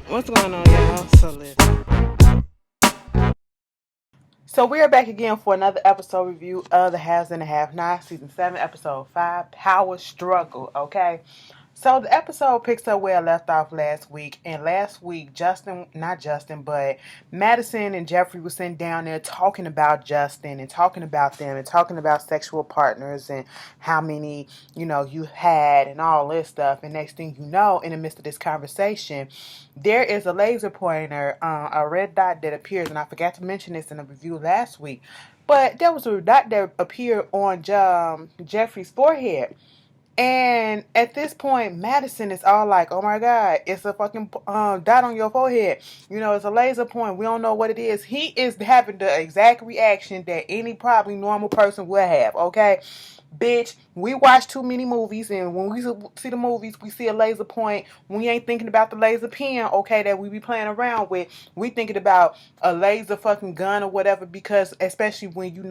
What's going on, y'all? So listen. So we are back again for another episode review of The Haves and the Have Not, season 7, episode 5, Power Struggle. Okay. So the episode picks up where I left off last week. And last week, not Justin, but Madison and Jeffrey were sitting down there talking about Justin and talking about them and talking about sexual partners and how many, you had and all this stuff. And next thing you know, in the midst of this conversation, there is a laser pointer, a red dot that appears. And I forgot to mention this in the review last week. But there was a dot that appeared on Jeffrey's forehead. And at this point, Madison is all like, oh my God, it's a fucking dot on your forehead. It's a laser point. We don't know what it is. He is having the exact reaction that any probably normal person would have, okay? Bitch, we watch too many movies, and when we see the movies, we see a laser point. We ain't thinking about the laser pen, okay, that we be playing around with. We thinking about a laser fucking gun or whatever, because especially when you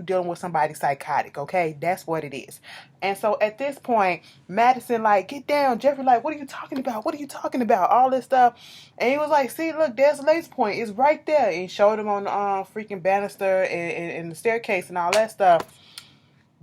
dealing with somebody psychotic, okay? That's what it is. And so at this point, Madison like, get down. Jeffrey like, what are you talking about? What are you talking about? All this stuff. And he was like, see, look, there's a laser point. It's right there. And he showed him on the freaking banister and the staircase and all that stuff.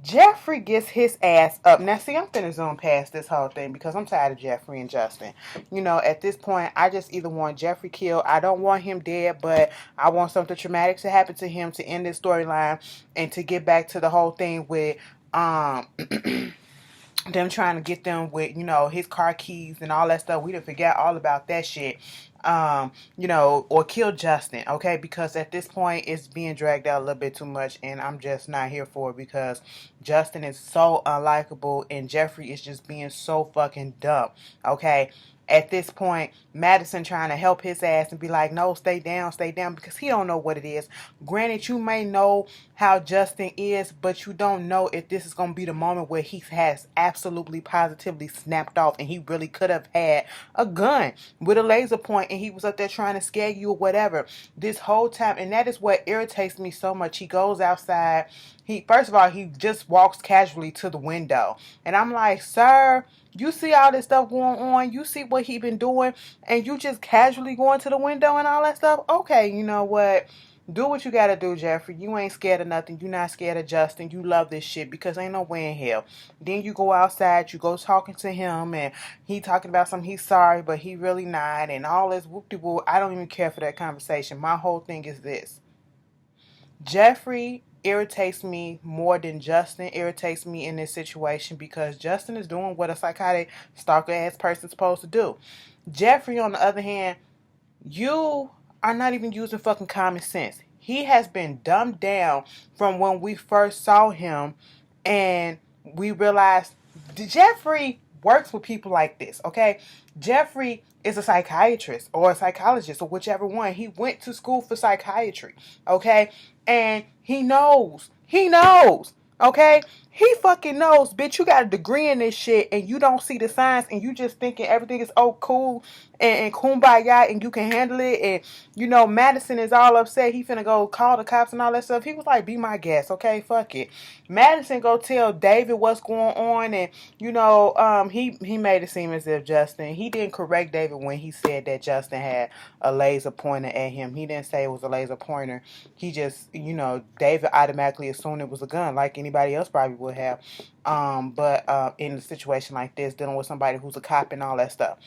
Jeffrey gets his ass up. Now, see, I'm finna zoom past this whole thing because I'm tired of Jeffrey and Justin. At this point, I just either want Jeffrey killed. I don't want him dead, but I want something traumatic to happen to him to end this storyline and to get back to the whole thing with them trying to get them with, his car keys and all that stuff. We didn't forget all about that shit. Or kill Justin, okay? Because at this point, it's being dragged out a little bit too much, and I'm just not here for it because Justin is so unlikable, and Jeffrey is just being so fucking dumb, okay? At this point, Madison trying to help his ass and be like, no, stay down, because he don't know what it is. Granted, you may know how Justin is, but you don't know if this is going to be the moment where he has absolutely positively snapped off and he really could have had a gun with a laser point and he was up there trying to scare you or whatever this whole time. And that is what irritates me so much. He goes outside. First of all, he just walks casually to the window. And I'm like, sir, you see all this stuff going on. You see what he been doing. And you just casually going to the window and all that stuff. Okay, you know what? Do what you gotta do, Jeffrey. You ain't scared of nothing. You not scared of Justin. You love this shit because ain't no way in hell. Then you go outside, you go talking to him, and he talking about something. He's sorry, but he really not, and all this whoop-de-whoop. I don't even care for that conversation. My whole thing is this. Jeffrey irritates me more than Justin irritates me in this situation because Justin is doing what a psychotic stalker ass person's supposed to do. Jeffrey, on the other hand, you are not even using fucking common sense. He has been dumbed down from when we first saw him, and we realized Jeffrey works with people like this, okay? Jeffrey is a psychiatrist or a psychologist or whichever one. He went to school for psychiatry, okay? And he knows. Okay? He fucking knows, bitch, you got a degree in this shit and you don't see the signs and you just thinking everything is cool and kumbaya and you can handle it. And, Madison is all upset. He finna go call the cops and all that stuff. He was like, be my guest, okay? Fuck it. Madison go tell David what's going on and, he made it seem as if he didn't correct David when he said that Justin had a laser pointer at him. He didn't say it was a laser pointer. He just, David automatically assumed it was a gun like anybody else probably would have. But in a situation like this, dealing with somebody who's a cop and all that stuff,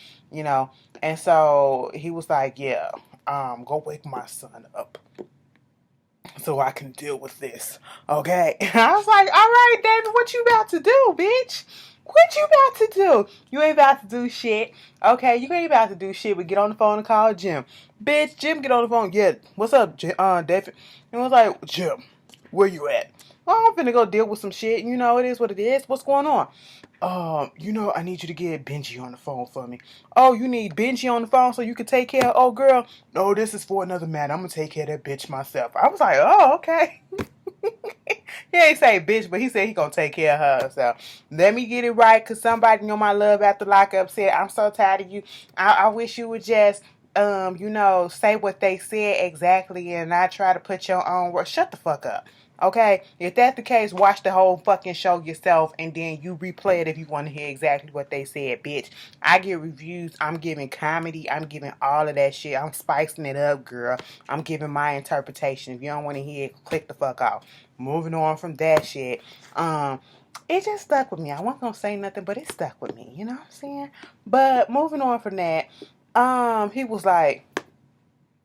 And so he was like, yeah, go wake my son up so I can deal with this. Okay. I was like, all right, David, what you about to do, bitch? What you about to do? You ain't about to do shit. Okay, you ain't about to do shit, but get on the phone and call Jim. Bitch, Jim, get on the phone. Yeah, what's up, David? And I was like, Jim, where you at? Well, I'm finna go deal with some shit. It is what it is. What's going on? I need you to get Benji on the phone for me. Oh, you need Benji on the phone so you can take care of old girl? No, this is for another man. I'm gonna take care of that bitch myself. I was like, oh, okay. He ain't say bitch, but he said he gonna take care of her. So let me get it right, cause somebody my love after lockup said, I'm so tired of you. I wish you would just say what they said exactly and not try to put your own words. Shut the fuck up. Okay, if that's the case, watch the whole fucking show yourself and then you replay it if you want to hear exactly what they said, bitch. I get reviews, I'm giving comedy, I'm giving all of that shit. I'm spicing it up, girl. I'm giving my interpretation. If you don't want to hear it, click the fuck off. Moving on from that shit. It just stuck with me. I wasn't gonna say nothing, but it stuck with me. You know what I'm saying? But moving on from that, he was like,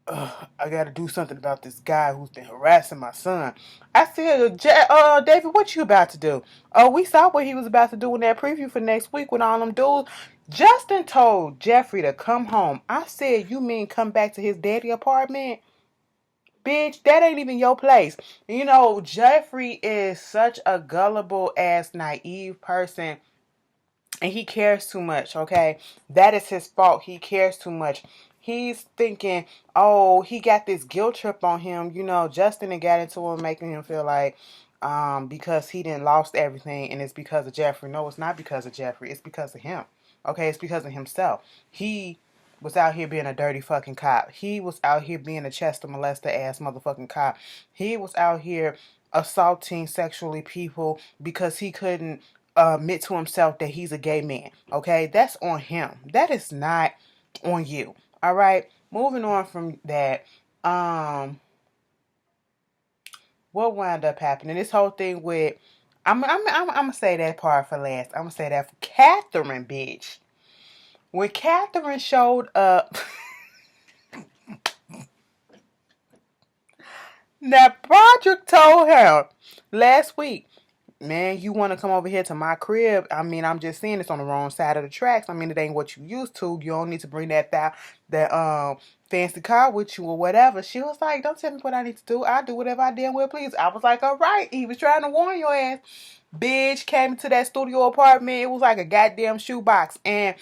I gotta do something about this guy who's been harassing my son. I said, David, what you about to do? Oh, we saw what he was about to do in that preview for next week with all them dudes. Justin told Jeffrey to come home. I said, you mean come back to his daddy apartment? Bitch, that ain't even your place. You know, Jeffrey is such a gullible ass naive person and he cares too much, okay? That is his fault. He cares too much. He's thinking, oh, he got this guilt trip on him. You know, Justin had got into him, making him feel like because he didn't lost everything and it's because of Jeffrey. No, it's not because of Jeffrey. It's because of him. Okay, it's because of himself. He was out here being a dirty fucking cop. He was out here being a Chester molester ass motherfucking cop. He was out here assaulting sexually people because he couldn't admit to himself that he's a gay man. Okay, that's on him. That is not on you. All right. Moving on from that, what wound up happening? This whole thing with, I'm gonna say that part for last. I'm gonna say that for Catherine, bitch. When Catherine showed up, that Broderick told her last week, man, you want to come over here to my crib? I mean, I'm just saying it's on the wrong side of the tracks. I mean, it ain't what you used to. You don't need to bring that fancy car with you or whatever. She was like, don't tell me what I need to do. I'll do whatever I damn well please. I was like, all right. He was trying to warn your ass. Bitch came to that studio apartment. It was like a goddamn shoebox. And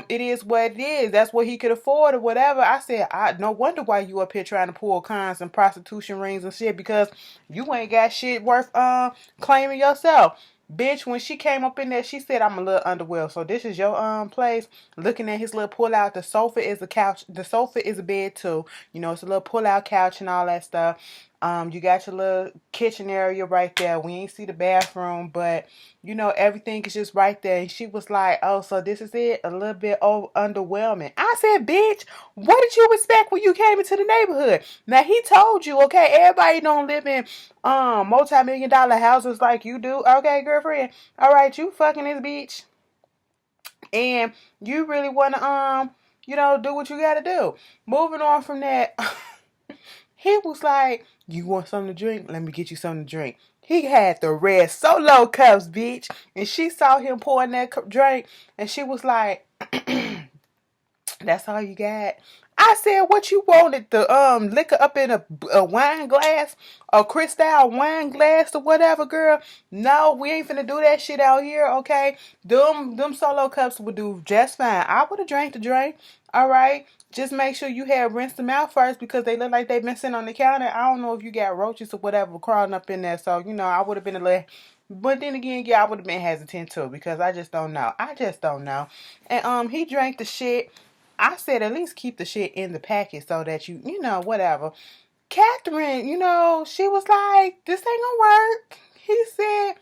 it is what it is. That's what he could afford or whatever. I said, no wonder why you up here trying to pull cons and prostitution rings and shit, because you ain't got shit worth claiming yourself. Bitch, when she came up in there, she said, I'm a little underwhelmed. So this is your place. Looking at his little pull out. The sofa is a couch. The sofa is a bed too. You know, it's a little pull out couch and all that stuff. You got your little kitchen area right there. We ain't see the bathroom, but you know, everything is just right there. And she was like, oh, so this is it? A little bit underwhelming. I said, bitch, what did you expect when you came into the neighborhood? Now, he told you, okay, everybody don't live in multi-million-dollar houses like you do. Okay, girlfriend. All right, you fucking this bitch. And you really want to, do what you got to do. Moving on from that, he was like, you want something to drink? Let me get you something to drink. He had the red Solo cups, bitch. And she saw him pouring that drink. And she was like, that's all you got? I said, what you wanted? The liquor up in a wine glass? A crystal wine glass or whatever, girl? No, we ain't finna do that shit out here, okay? Them Solo cups would do just fine. I would have drank the drink. All right? Just make sure you have rinsed them out first because they look like they've been sitting on the counter. I don't know if you got roaches or whatever crawling up in there. So, I would have been a little... But then again, yeah, I would have been hesitant too because I just don't know. I just don't know. And he drank the shit. I said at least keep the shit in the packet so that whatever. Catherine, she was like, this ain't gonna work. He said,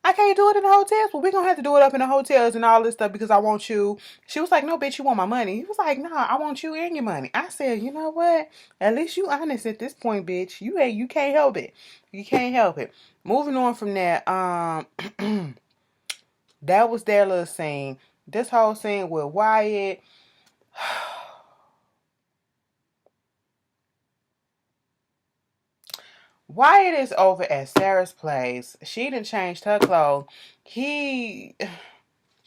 I can't do it in the hotels, but we're gonna have to do it up in the hotels and all this stuff because I want you. She was like, no, bitch, you want my money. He was like, nah, I want you and your money. I said, you know what? At least you honest at this point, bitch. You can't help it. You can't help it. Moving on from that, that was their little scene. This whole scene with Wyatt. Wyatt is over at Sarah's place. She done changed her clothes. She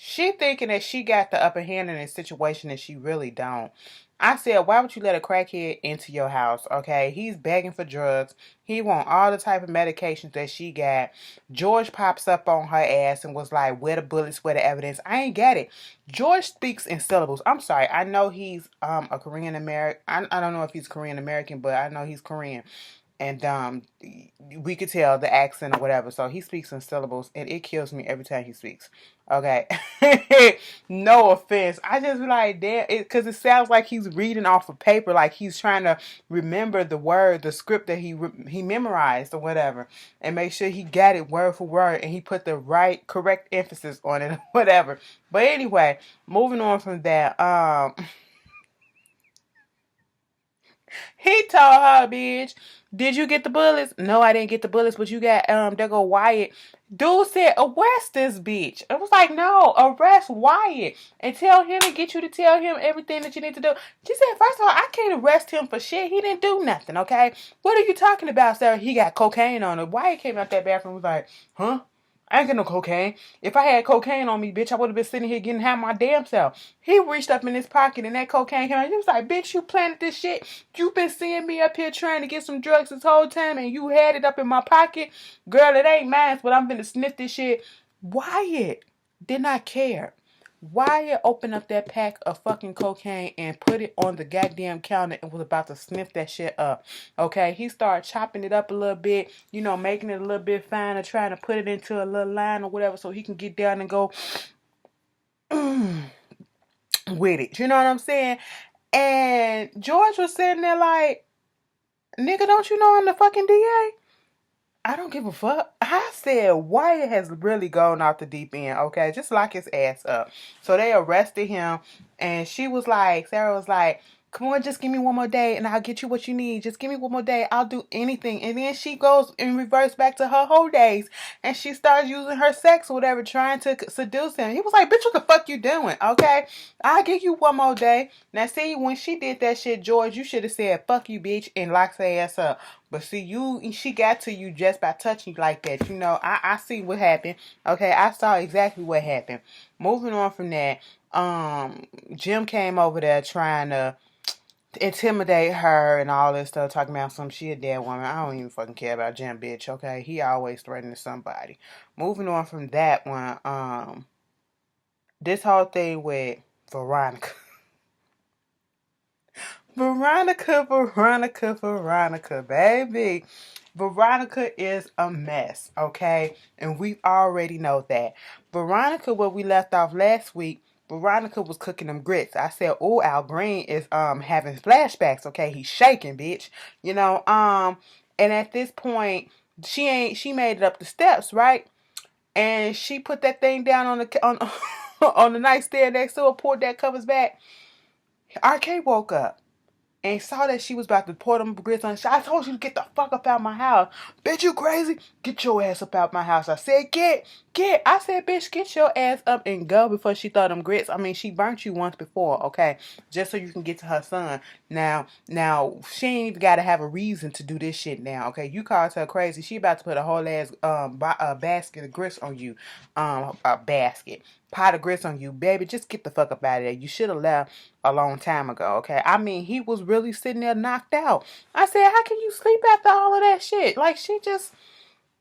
thinking that she got the upper hand in this situation and she really don't. I said, why would you let a crackhead into your house? Okay, he's begging for drugs. He want all the type of medications that she got. George pops up on her ass and was like, where the bullets, where the evidence? I ain't got it. George speaks in syllables. I'm sorry. I know he's a Korean American. I don't know if he's Korean American, but I know he's Korean. And we could tell the accent or whatever. So he speaks in syllables, and it kills me every time he speaks. Okay, no offense. I just be like, damn, because it sounds like he's reading off of paper, like he's trying to remember the word, the script that he memorized or whatever, and make sure he got it word for word, and he put the right, correct emphasis on it, or whatever. But anyway, moving on from that, he told her, bitch, did you get the bullets? No, I didn't get the bullets, but you got, there go Wyatt. Dude said, arrest this bitch. It was like, no, arrest Wyatt and tell him and get you to tell him everything that you need to do. She said, first of all, I can't arrest him for shit. He didn't do nothing, okay? What are you talking about, sir? He got cocaine on him. Wyatt came out that bathroom and was like, huh? I ain't got no cocaine. If I had cocaine on me, bitch, I would have been sitting here getting high my damn self. He reached up in his pocket and that cocaine came out. He was like, bitch, you planted this shit. You been seeing me up here trying to get some drugs this whole time and you had it up in my pocket. Girl, it ain't mine, but I'm finna sniff this shit. Wyatt did not care. Wyatt opened up that pack of fucking cocaine and put it on the goddamn counter and was about to sniff that shit up. Okay, he started chopping it up a little bit, making it a little bit finer, trying to put it into a little line or whatever so he can get down and go with it. You know what I'm saying? And George was sitting there like, nigga, don't you know I'm the fucking DA? I don't give a fuck. I said Wyatt has really gone off the deep end, okay? Just lock his ass up. So they arrested him, and Sarah was like, come on, just give me one more day, and I'll get you what you need. Just give me one more day. I'll do anything. And then she goes and reverts back to her whole days, and she starts using her sex or whatever, trying to seduce him. He was like, bitch, what the fuck you doing, okay? I'll give you one more day. Now, see, when she did that shit, George, you should have said, fuck you, bitch, and locked her ass up. But see, she got to you just by touching you like that. I see what happened. Okay, I saw exactly what happened. Moving on from that, Jim came over there trying to intimidate her and all this stuff, talking about she a dead woman. I don't even fucking care about Jim, bitch, okay? He always threatening somebody. Moving on from that one, this whole thing with Veronica. Veronica, baby. Veronica is a mess, okay? And we already know that. Veronica, where we left off last week, Veronica was cooking them grits. I said, oh, Al Green is having flashbacks, okay? He's shaking, bitch. And at this point, she made it up the steps, right? And she put that thing down on the on the nightstand next to her, pulled that covers back. RK woke up and saw that she was about to pour them grits on. I told you to get the fuck up out my house. Bitch, you crazy? Get your ass up out my house. I said, get. I said, bitch, get your ass up and go before she throw them grits. I mean, she burnt you once before, okay? Just so you can get to her son. Now, she ain't got to have a reason to do this shit now, okay? You called her crazy. She about to put a whole ass basket of grits on you. A basket. Pot of grits on you. Baby, just get the fuck up out of there. You should have left a long time ago, okay? I mean, he was really sitting there knocked out. I said, how can you sleep after all of that shit? Like, she just,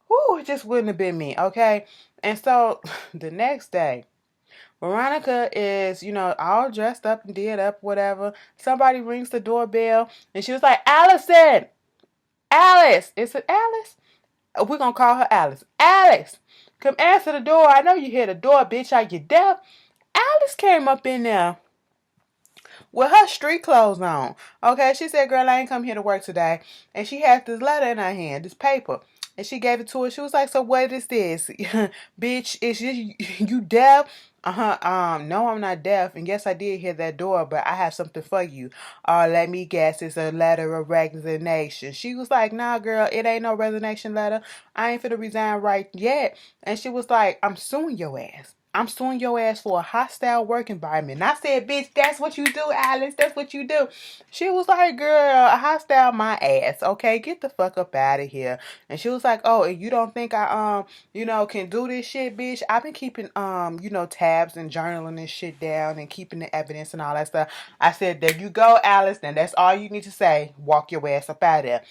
it just wouldn't have been me, okay? And so, the next day, Veronica is, all dressed up and did up, whatever. Somebody rings the doorbell, and she was like, Allison! Alice! Is it Alice? We're going to call her Alice. Alice! Come answer the door. I know you hear the door, bitch. Are you deaf? Alice came up in there with her street clothes on. Okay, she said, girl, I ain't come here to work today. And she had this letter in her hand, this paper. And she gave it to her. She was like, so what is this? Bitch, is you deaf? No, I'm not deaf. And yes, I did hear that door, but I have something for you. Let me guess, it's a letter of resignation. She was like, nah, girl, it ain't no resignation letter. I ain't finna resign right yet. And she was like, I'm suing your ass. I'm suing your ass for a hostile work environment. And I said, bitch, that's what you do, Alice. That's what you do. She was like, girl, hostile my ass. Okay, get the fuck up out of here. And she was like, oh, and you don't think I, can do this shit, bitch? I've been keeping, tabs and journaling this shit down and keeping the evidence and all that stuff. I said, there you go, Alice. Then that's all you need to say. Walk your ass up out of there.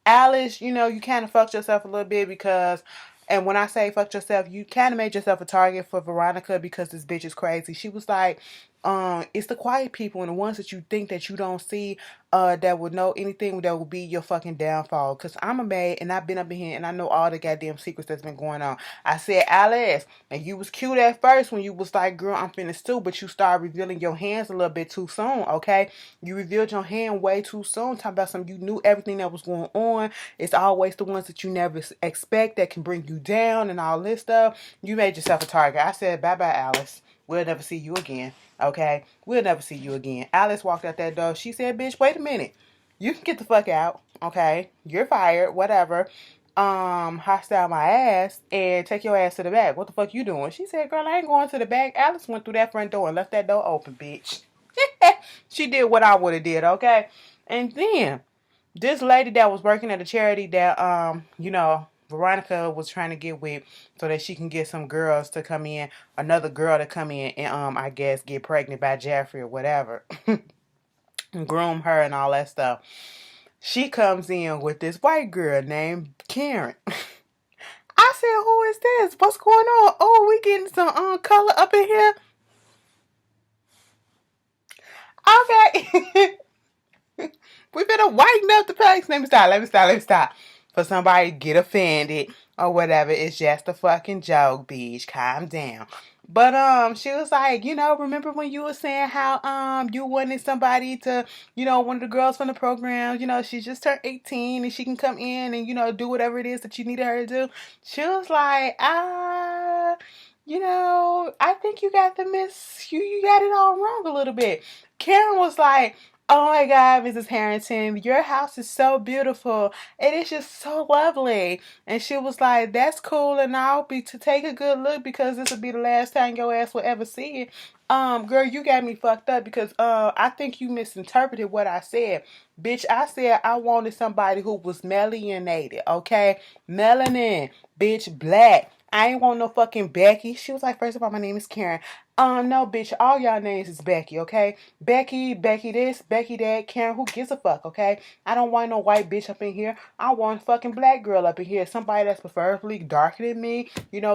Alice, you kind of fucked yourself a little bit because... And when I say fuck yourself, you kind of made yourself a target for Veronica because this bitch is crazy. She was like, it's the quiet people and the ones that you think that you don't see, that would know anything that would be your fucking downfall. Cause I'm a maid and I've been up in here and I know all the goddamn secrets that's been going on. I said, Alice, and you was cute at first when you was like, girl, I'm finna stew, but you started revealing your hands a little bit too soon, okay? You revealed your hand way too soon. Talking about something, you knew everything that was going on. It's always the ones that you never expect that can bring you down and all this stuff. You made yourself a target. I said, bye-bye, Alice. We'll never see you again. Okay? We'll never see you again. Alice walked out that door. She said, bitch, wait a minute. You can get the fuck out. Okay? You're fired. Whatever. Hostile my ass and take your ass to the back. What the fuck you doing? She said, girl, I ain't going to the back. Alice went through that front door and left that door open, bitch. She did what I would have did, okay? And then this lady that was working at a charity that Veronica was trying to get with so that she can get some girls to come in, another girl to come in and I guess get pregnant by Jeffrey or whatever. And groom her and all that stuff. She comes in with this white girl named Karen. I said, who is this? What's going on? Oh, we getting some color up in here. Okay. We better whiten up the place. Let me stop. For somebody to get offended or whatever. It's just a fucking joke, bitch. Calm down. But she was like, remember when you were saying how you wanted somebody to, one of the girls from the program, she just turned 18 and she can come in and, do whatever it is that you needed her to do. She was like, I think you got you got it all wrong a little bit. Karen was like, oh my God, Mrs. Harrington, your house is so beautiful. It is just so lovely. And she was like, that's cool and I'll be to take a good look because this will be the last time your ass will ever see it. Girl, you got me fucked up because I think you misinterpreted what I said. Bitch, I said I wanted somebody who was melanated, okay? Melanin, bitch, black. I ain't want no fucking Becky. She was like, first of all, my name is Karen. No, bitch, all y'all names is Becky, okay? Becky this, Becky that, Karen, who gives a fuck, okay? I don't want no white bitch up in here. I want a fucking black girl up in here. Somebody that's preferably darker than me,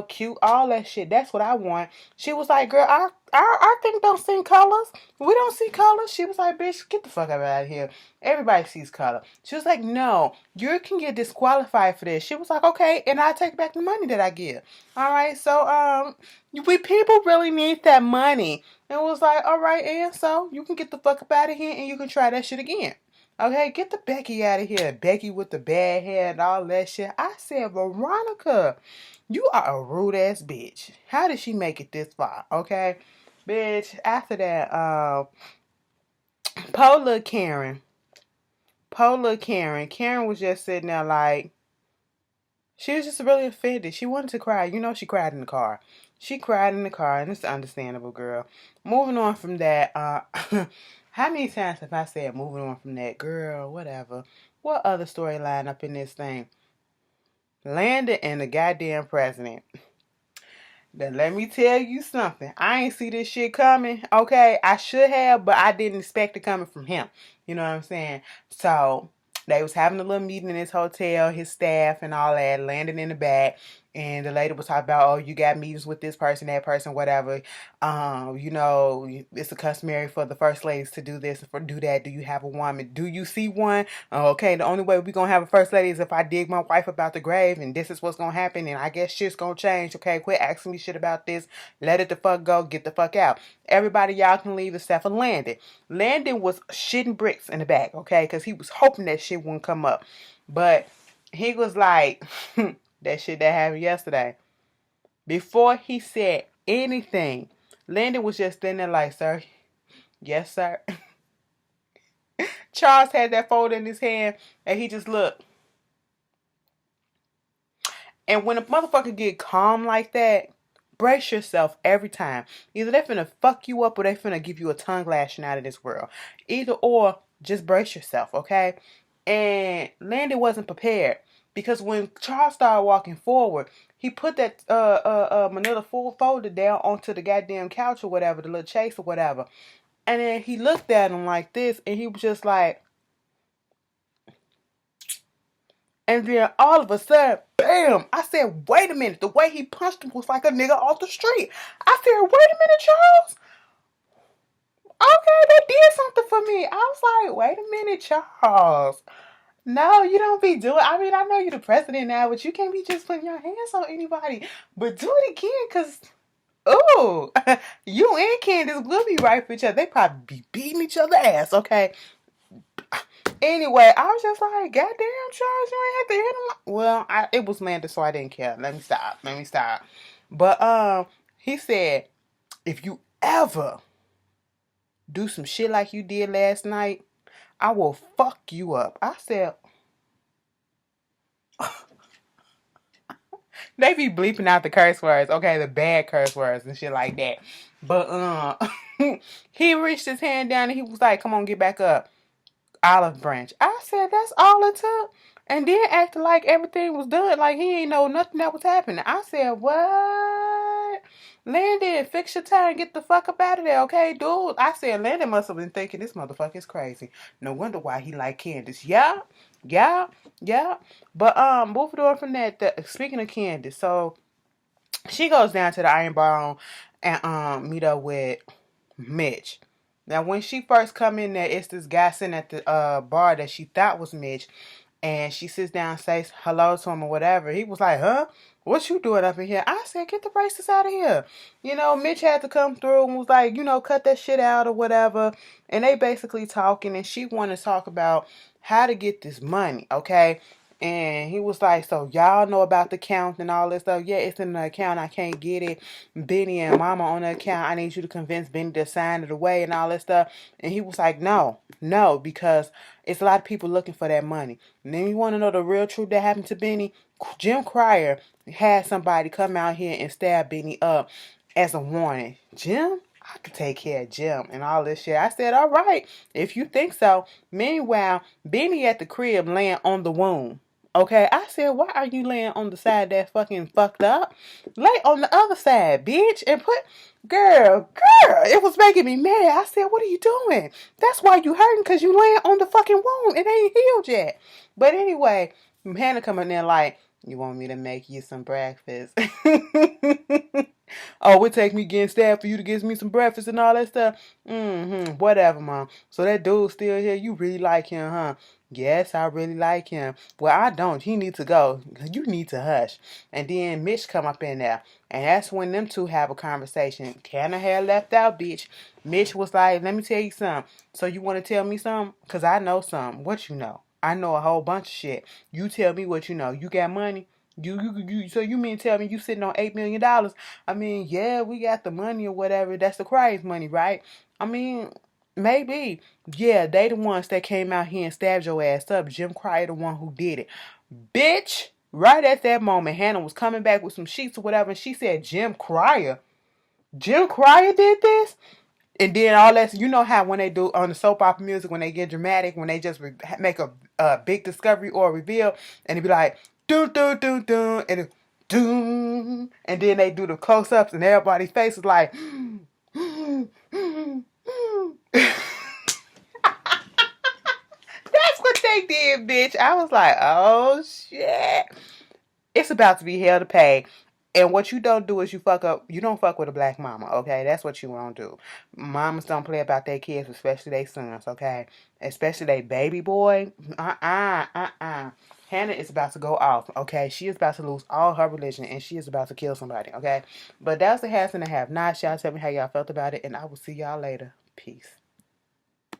cute, all that shit. That's what I want. She was like, girl, I think don't see colors. We don't see colors. She was like, bitch, get the fuck out of here. Everybody sees color. She was like, no, you can get disqualified for this. She was like, okay, and I take back the money that I give. All right, so we people really need that money. And it was like, all right, and so you can get the fuck up out of here and you can try that shit again. Okay, get the Becky out of here. Becky with the bad hair and all that shit. I said, Veronica, you are a rude ass bitch. How did she make it this far? Okay, bitch. After that, Polar Karen. Karen was just sitting there like, she was just really offended. She wanted to cry. She cried in the car. She cried in the car, and it's understandable, girl. Moving on from that, how many times have I said moving on from that, girl, whatever. What other storyline up in this thing? Landry and the goddamn president. Now, let me tell you something. I ain't see this shit coming, okay? I should have, but I didn't expect it coming from him. You know what I'm saying? So, they was having a little meeting in his hotel, his staff and all that, landing in the back. And the lady was talking about, oh, you got meetings with this person, that person, whatever. It's a customary for the first ladies to do this, or do that. Do you have a woman? Do you see one? Okay, the only way we're going to have a first lady is if I dig my wife about the grave, and this is what's going to happen, and I guess shit's going to change. Okay, quit asking me shit about this. Let it the fuck go. Get the fuck out. Everybody, y'all can leave except for Landon. Landon was shitting bricks in the back, okay, because he was hoping that shit wouldn't come up. But he was like... that shit that happened yesterday. Before he said anything, Landon was just standing there like, sir, yes, sir. Charles had that folder in his hand, and he just looked. And when a motherfucker get calm like that, brace yourself every time. Either they finna fuck you up or they finna give you a tongue lashing out of this world. Either or, just brace yourself, okay? And Landon wasn't prepared. Because when Charles started walking forward, he put that manila full folder down onto the goddamn couch or whatever, the little chase or whatever. And then he looked at him like this, and he was just like... And then all of a sudden, bam! I said, wait a minute. The way he punched him was like a nigga off the street. I said, wait a minute, Charles. Okay, they did something for me. I was like, wait a minute, Charles. No, you don't be doing. I mean, I know you're the president now, but you can't be just putting your hands on anybody. But do it again, cause ooh, you and Candace will be right for each other. They probably be beating each other ass. Okay. Anyway, I was just like, goddamn, Charles, you ain't have to hit him. Well, it was Landry, so I didn't care. Let me stop. Let me stop. But he said, if you ever do some shit like you did last night, I will fuck you up. I said, they be bleeping out the curse words, okay, the bad curse words and shit like that. But he reached his hand down and he was like, come on, get back up. Olive branch. I said, that's all it took. And then acted like everything was done, like he ain't know nothing that was happening. I said, what? Landon, fix your tie and get the fuck up out of there, okay, dude? I said, Landon must have been thinking this motherfucker is crazy. No wonder why he like Candace. Yeah, yeah, yeah. But moving on from that, speaking of Candace, so she goes down to the Iron Barn and meet up with Mitch. Now, when she first come in there, it's this guy sitting at the bar that she thought was Mitch. And she sits down and says hello to him or whatever. He was like, huh? What you doing up in here? I said, get the braces out of here. You know, Mitch had to come through and was like, you know, cut that shit out or whatever. And they basically talking. And she wanted to talk about how to get this money, okay? And he was like, so y'all know about the account and all this stuff. Yeah, it's in the account. I can't get it. Benny and Mama on the account. I need you to convince Benny to sign it away and all that stuff. And he was like, no, because it's a lot of people looking for that money. And then you want to know the real truth that happened to Benny? Jim Cryer had somebody come out here and stab Benny up as a warning. Jim? I could take care of Jim and all this shit. I said, all right, if you think so. Meanwhile, Benny at the crib laying on the wound. Okay, I said, why are you laying on the side that's fucking fucked up? Lay on the other side, bitch, and put, girl, it was making me mad. I said, what are you doing? That's why you hurting, because you laying on the fucking wound. It ain't healed yet. But anyway, Hannah coming in like, you want me to make you some breakfast? Oh, it take me getting stabbed for you to get me some breakfast and all that stuff. Whatever, Mom. So that dude's still here. You really like him, huh? Yes, I really like him. Well, I don't. He needs to go. You need to hush. And then Mitch come up in there. And that's when them two have a conversation. Canna had left out, bitch. Mitch was like, let me tell you something. So you want to tell me something? Because I know something. What you know? I know a whole bunch of shit. You tell me what you know. You got money? So you mean tell me you sitting on $8 million? I mean, yeah, we got the money or whatever. That's the Christ money, right? I mean, maybe. Yeah, they the ones that came out here and stabbed your ass up. Jim Cryer the one who did it. Bitch, right at that moment, Hannah was coming back with some sheets or whatever, and she said, Jim Cryer? Jim Cryer did this? And then all that, you know how when they do on the soap opera music, when they get dramatic, when they just make a big discovery or a reveal, and it be like, doo doo doo doo, and it, doom, and then they do the close-ups, and everybody's face is like, that's what they did, bitch. I was like, oh shit. It's about to be hell to pay. And what you don't do is you don't fuck with a black mama, okay? That's what you won't do. Mamas don't play about their kids, especially their sons, okay? Especially their baby boy. Hannah is about to go off, okay? She is about to lose all her religion, and she is about to kill somebody, okay? But that's the has and the have not. Y'all tell me how y'all felt about it, and I will see y'all later. Peace.